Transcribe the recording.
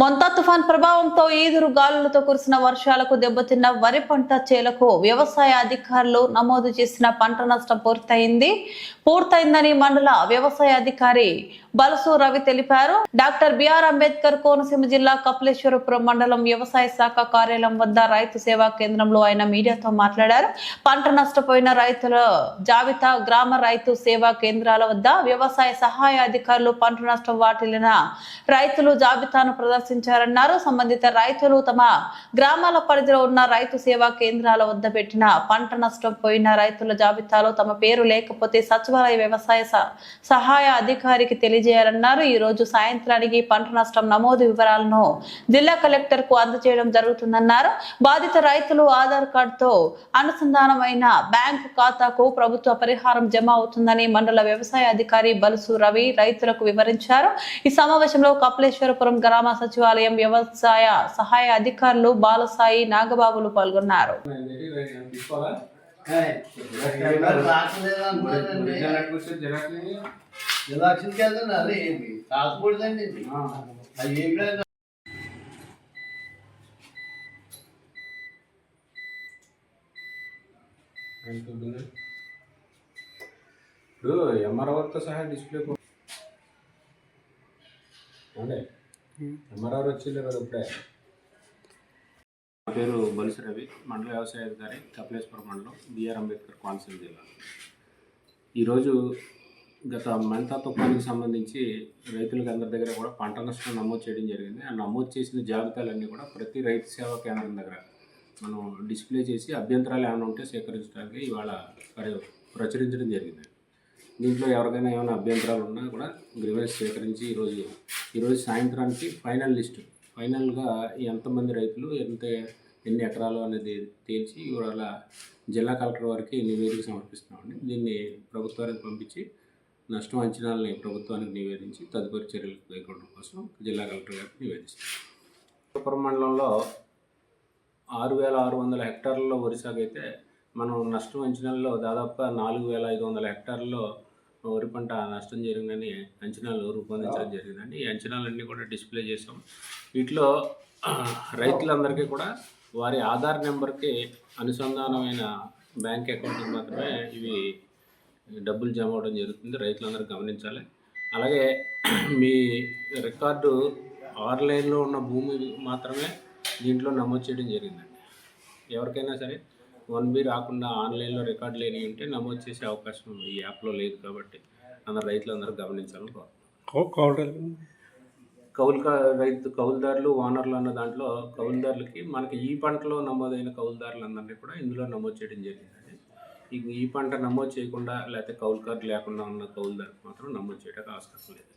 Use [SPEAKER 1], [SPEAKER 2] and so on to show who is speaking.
[SPEAKER 1] మొంతా తుఫాన్ ప్రభావంతో ఈదురు గాలులతో కురిసిన వర్షాలకు దెబ్బతిన్న వరి పంట చేలకు వ్యవసాయ అధికారులు నమోదు చేసిన పంట నష్టం పూర్తయిందని మండల వ్యవసాయ అధికారి బలసు రవి తెలిపారు. డాక్టర్ బిఆర్ అంబేద్కర్ కోనసీమ జిల్లా కపిలేశ్వరపురం మండలం వ్యవసాయ శాఖ కార్యాలయం వద్ద రైతు సేవా కేంద్రంలో ఆయన మీడియాతో మాట్లాడారు. పంట నష్టపోయిన రైతుల జాబితా గ్రామ రైతు సేవా కేంద్రాల వద్ద వ్యవసాయ సహాయ అధికారులు పంట నష్టం వాటిల్లిన రైతులు జాబితాను ప్రదర్శించారన్నారు. సంబంధిత రైతులు తమ గ్రామాల పరిధిలో ఉన్న రైతు సేవా కేంద్రాల వద్ద పెట్టిన పంట నష్టం పోయిన రైతుల జాబితాలో తమ పేరు లేకపోతే సచివాలయ వ్యవసాయ సహాయ అధికారికి తెలియజేయాలన్నారు. ఈ రోజు సాయంత్రానికి పంట నష్టం నమోదు వివరాలను జిల్లా కలెక్టర్ కు అందజేయడం జరుగుతుందన్నారు. బాధిత రైతులు ఆధార్ కార్డుతో అనుసంధానమైన బ్యాంకు ఖాతాకు ప్రభుత్వ పరిహారం జమ అవుతుందని మండల వ్యవసాయ అధికారి బలుసు రవి రైతులకు వివరించారు. ఈ సమావేశంలో కపిలేశ్వరపురం గ్రామ సచివాలయం వ్యవసాయ సహాయ అధికారులు బాలసాయి నాగబాబులు పాల్గొన్నారు.
[SPEAKER 2] ఇప్పుడు ఎంఆర్ఓతో సహా డిస్ప్లే ఎంఆర్ఓ వచ్చింది కదా ఇప్పుడే. నా పేరు బలుసు రవి, మండల వ్యవసాయ అధికారి, కపిలేశ్వరం మండలం, బిఆర్ అంబేద్కర్ కోనసీమ జిల్లా. ఈరోజు గత మంతా తుఫానికి సంబంధించి రైతులకు అందరి దగ్గర కూడా పంట నష్టం నమోదు చేయడం జరిగింది. ఆ నమోదు చేసిన జాబితాలన్నీ కూడా ప్రతి రైతు సేవా కేంద్రం దగ్గర మనం డిస్ప్లే చేసి అభ్యంతరాలు ఏమైనా ఉంటే సేకరించడానికి ఇవాళ ప్రచురించడం జరిగింది. దీంట్లో ఎవరికైనా ఏమైనా అభ్యంతరాలు ఉన్నా కూడా గ్రీవెన్స్ సేకరించి ఈరోజు సాయంత్రానికి ఫైనల్గా ఎంతమంది రైతులు ఎన్ని ఎకరాలు అనేది తేల్చి ఇవాళ జిల్లా కలెక్టర్ వారికి నివేదిక సమర్పిస్తున్నామండి. దీన్ని ప్రభుత్వానికి పంపించి నష్టం అంచనాలని ప్రభుత్వానికి నివేదించి తదుపరి చర్యలు కైగొనడం కోసం జిల్లా కలెక్టర్ గారికి నివేదిస్తాం. విజయపురం మండలంలో 6,600 హెక్టార్లలో వరి సాగు అయితే మనం నష్టం అంచనాల్లో దాదాపుగా 4,500 హెక్టార్లలో వరి పంట నష్టం జరిగిందని అంచనాలు రూపొందించడం జరిగిందండి. ఈ అంచనాలన్నీ కూడా డిస్ప్లే చేసాం. వీటిలో రైతులందరికీ కూడా వారి ఆధార్ నెంబర్కి అనుసంధానమైన బ్యాంక్ అకౌంట్కి మాత్రమే ఇవి డబ్బులు జమ అవడం జరుగుతుంది. రైతులందరూ గమనించాలి. అలాగే మీ రికార్డు ఆన్లైన్లో ఉన్న భూమి మాత్రమే దీంట్లో నమోదు చేయడం జరిగిందండి. ఎవరికైనా సరే 1B రాకుండా ఆన్లైన్లో రికార్డు లేని ఉంటే నమోదు చేసే అవకాశం ఈ యాప్లో లేదు కాబట్టి అందరు రైతులందరూ గమనించాలని కౌలుదారులు ఓనర్లు అన్న దాంట్లో కౌలుదారులకి మనకి ఈ పంటలో నమోదైన కౌలుదారులందరినీ కూడా ఇందులో నమోదు చేయడం జరిగిందండి. ఈ పంట నమోదు చేయకుండా లేకపోతే కౌలు కార్డు లేకుండా ఉన్న కౌలుదారులకు మాత్రం నమోదు చేయడానికి ఆస్కారం లేదు.